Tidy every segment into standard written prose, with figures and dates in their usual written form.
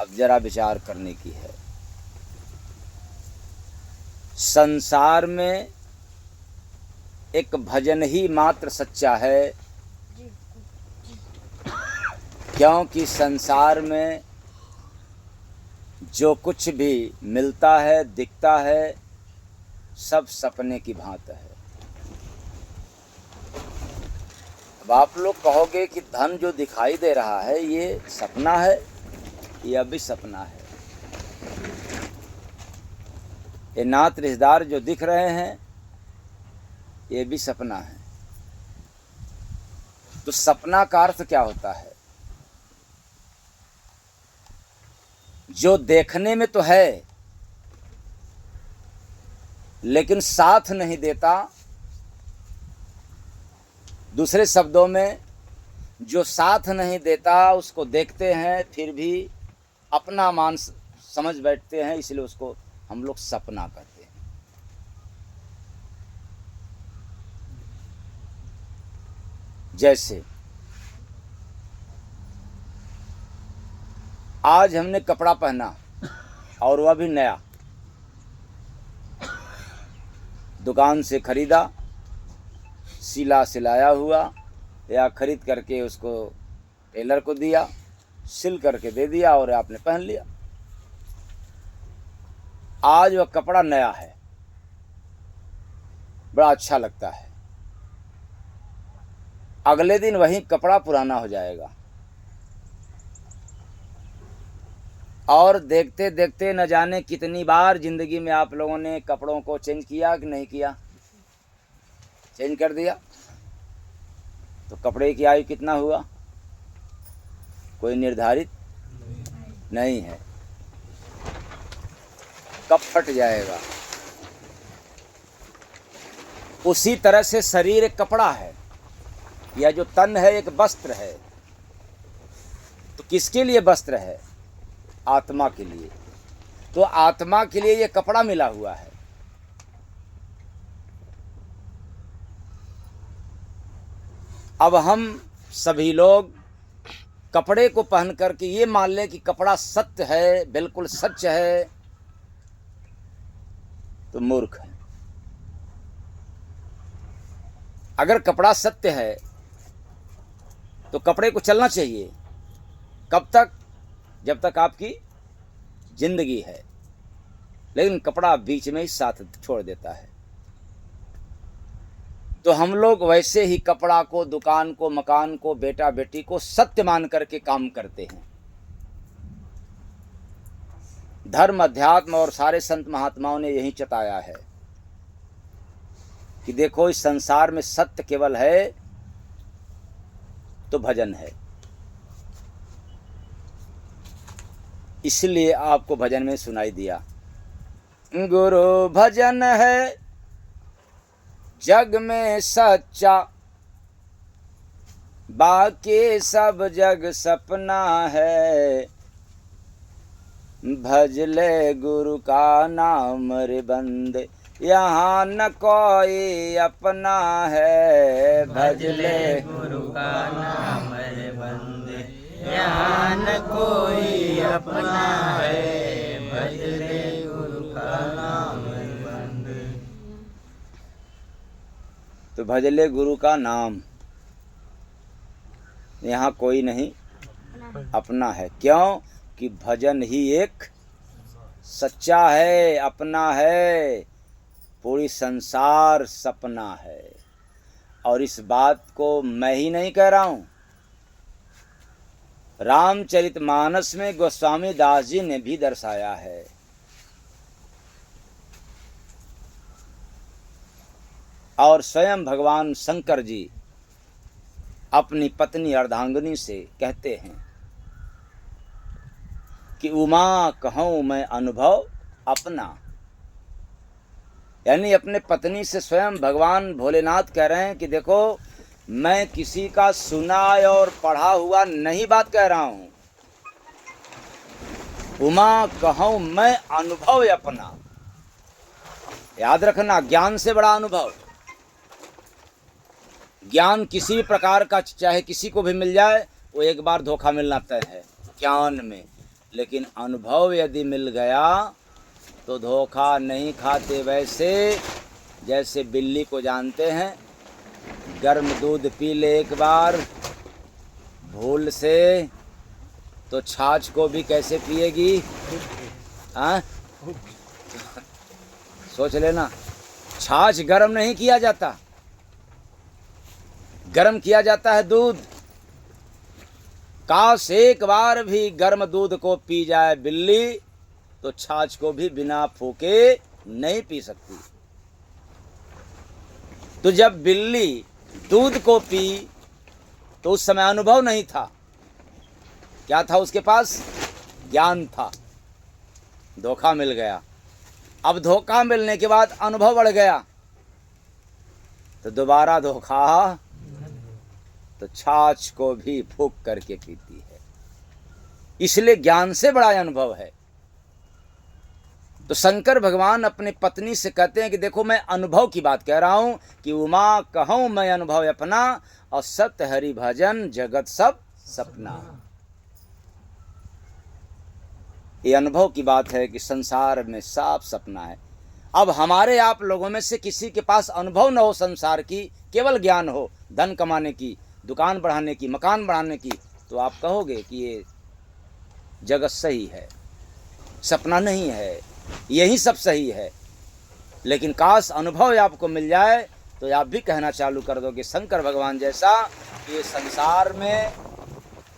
अब जरा विचार करने की है। संसार में एक भजन ही मात्र सच्चा है, क्योंकि संसार में जो कुछ भी मिलता है, दिखता है, सब सपने की भांति है। अब आप लोग कहोगे कि धन जो दिखाई दे रहा है ये सपना है, ये भी सपना है। ये नात रिश्तेदार जो दिख रहे हैं ये भी सपना है। तो सपना का अर्थ क्या होता है? जो देखने में तो है लेकिन साथ नहीं देता। दूसरे शब्दों में, जो साथ नहीं देता उसको देखते हैं फिर भी अपना मान समझ बैठते हैं, इसलिए उसको हम लोग सपना कहते हैं। जैसे आज हमने कपड़ा पहना और वह भी नया, दुकान से खरीदा, सिला सिलाया हुआ, या खरीद करके उसको टेलर को दिया, सिल करके दे दिया और आपने पहन लिया। आज वह कपड़ा नया है, बड़ा अच्छा लगता है। अगले दिन वही कपड़ा पुराना हो जाएगा और देखते देखते न जाने कितनी बार जिंदगी में आप लोगों ने कपड़ों को चेंज किया कि नहीं किया? चेंज कर दिया। तो कपड़े की आयु कितना हुआ? कोई निर्धारित नहीं है, कब फट जाएगा। उसी तरह से शरीर एक कपड़ा है, या जो तन है एक वस्त्र है। तो किसके लिए वस्त्र है? आत्मा के लिए। तो आत्मा के लिए ये कपड़ा मिला हुआ है। अब हम सभी लोग कपड़े को पहन करके ये मान लें कि कपड़ा सत्य है, बिल्कुल सच है, तो मूर्ख है। अगर कपड़ा सत्य है तो कपड़े को चलना चाहिए। कब तक? जब तक आपकी जिंदगी है। लेकिन कपड़ा बीच में ही साथ छोड़ देता है। तो हम लोग वैसे ही कपड़ा को, दुकान को, मकान को, बेटा बेटी को सत्य मान करके काम करते हैं। धर्म, अध्यात्म और सारे संत महात्माओं ने यही चताया है कि देखो इस संसार में सत्य केवल है तो भजन है। इसलिए आपको भजन में सुनाई दिया, गुरु भजन है जग में सच्चा, बाकी सब जग सपना है। भज ले गुरु का नाम रे बंदे, यहाँ न कोई अपना है। भज ले गुरु का नाम रे बंदे, यहाँ न कोई अपना है। भज ले गुरु का नाम रे बंदे। तो भज ले गुरु का नाम, यहाँ कोई नहीं अपना है। क्यों? कि भजन ही एक सच्चा है, अपना है। पूरी संसार सपना है। और इस बात को मैं ही नहीं कह रहा हूं, रामचरितमानस में गोस्वामी दास जी ने भी दर्शाया है। और स्वयं भगवान शंकर जी अपनी पत्नी अर्धांगिनी से कहते हैं कि उमा कहूँ मैं अनुभव अपना। यानी अपने पत्नी से स्वयं भगवान भोलेनाथ कह रहे हैं कि देखो मैं किसी का सुना और पढ़ा हुआ नहीं बात कह रहा हूं। उमा कहूँ मैं अनुभव अपना। याद रखना, ज्ञान से बड़ा अनुभव। ज्ञान किसी भी प्रकार का चाहे किसी को भी मिल जाए, वो एक बार धोखा मिलना तय है ज्ञान में। लेकिन अनुभव यदि मिल गया तो धोखा नहीं खाते। वैसे जैसे बिल्ली को जानते हैं, गर्म दूध पी ले एक बार भूल से तो छाछ को भी कैसे पिएगी? हाँ, सोच लेना। छाछ गर्म नहीं किया जाता, गर्म किया जाता है दूध। काश एक बार भी गर्म दूध को पी जाए बिल्ली तो छाछ को भी बिना फूके नहीं पी सकती। तो जब बिल्ली दूध को पी तो उस समय अनुभव नहीं था। क्या था उसके पास? ज्ञान था। धोखा मिल गया। अब धोखा मिलने के बाद अनुभव बढ़ गया तो दोबारा धोखा तो छाछ को भी फूंक करके पीती है। इसलिए ज्ञान से बड़ा अनुभव है। तो शंकर भगवान अपनी पत्नी से कहते हैं कि देखो मैं अनुभव की बात कह रहा हूं कि उमा कहूं मैं अनुभव अपना और सत्य हरि भजन जगत सब सपना। ये अनुभव की बात है कि संसार में साफ सपना है। अब हमारे आप लोगों में से किसी के पास अनुभव न हो संसार की, केवल ज्ञान हो धन कमाने की, दुकान बढ़ाने की, मकान बढ़ाने की, तो आप कहोगे कि ये जगत सही है, सपना नहीं है, यही सब सही है। लेकिन काश अनुभव आपको मिल जाए तो आप भी कहना चालू कर दो कि शंकर भगवान जैसा ये संसार में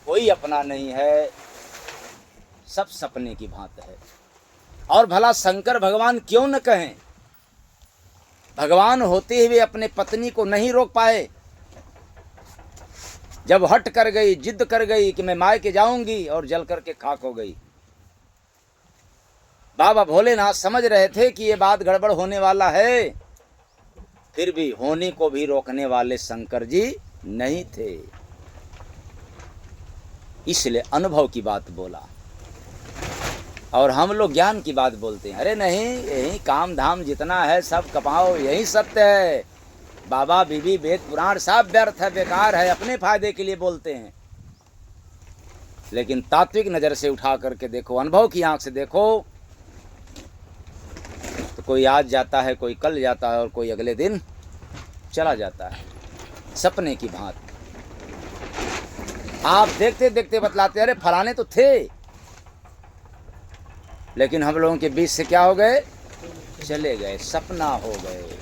कोई अपना नहीं है, सब सपने की भांति है। और भला शंकर भगवान क्यों न कहें? भगवान होते हुए अपने पत्नी को नहीं रोक पाए। जब हट कर गई, जिद कर गई कि मैं मायके जाऊंगी और जल करके खाक हो गई। बाबा भोलेनाथ समझ रहे थे कि ये बात गड़बड़ होने वाला है, फिर भी होने को भी रोकने वाले शंकर जी नहीं थे। इसलिए अनुभव की बात बोला। और हम लोग ज्ञान की बात बोलते हैं। अरे नहीं, यही काम धाम जितना है सब कमाओ, यही सत्य है। बाबा बीबी वेद पुराण सब व्यर्थ है, बेकार है, अपने फायदे के लिए बोलते हैं। लेकिन तात्विक नजर से उठा करके देखो, अनुभव की आंख से देखो, तो कोई आज जाता है, कोई कल जाता है और कोई अगले दिन चला जाता है, सपने की भांति। आप देखते देखते बतलाते अरे फलाने तो थे, लेकिन हम लोगों के बीच से क्या हो गए? चले गए, सपना हो गए।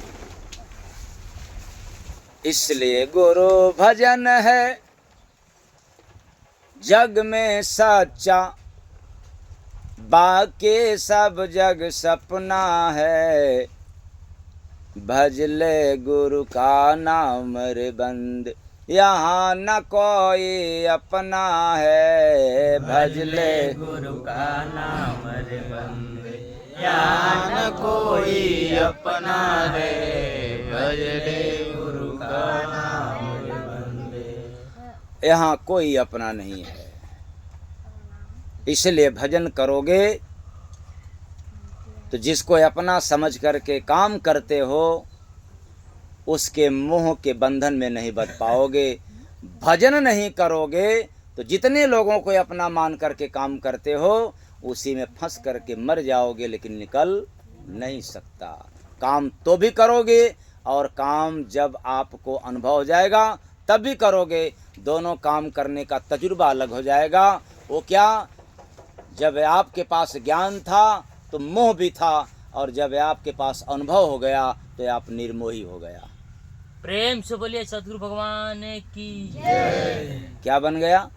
इसलिए गुरु भजन है जग में सच्चा, बाकी सब जग सपना है। भज ले गुरु का नाम रे बंद, यहाँ न कोई अपना है। भज ले गुरु का नाम रे बंदे, यहाँ न कोई अपना है। भज ले गुरु का नाम रे बंदे, यहाँ कोई अपना नहीं है। इसलिए भजन करोगे तो जिसको अपना समझ करके काम करते हो उसके मोह के बंधन में नहीं बच पाओगे। भजन नहीं करोगे तो जितने लोगों को अपना मान करके काम करते हो उसी में फंस करके मर जाओगे, लेकिन निकल नहीं सकता। काम तो भी करोगे और काम जब आपको अनुभव हो जाएगा तब भी करोगे। दोनों काम करने का तजुर्बा अलग हो जाएगा। वो क्या? जब आपके पास ज्ञान था तो मोह भी था, और जब आपके पास अनुभव हो गया तो आप निर्मोही हो गया। प्रेम से बोलिए सतगुरु भगवान की क्या बन गया?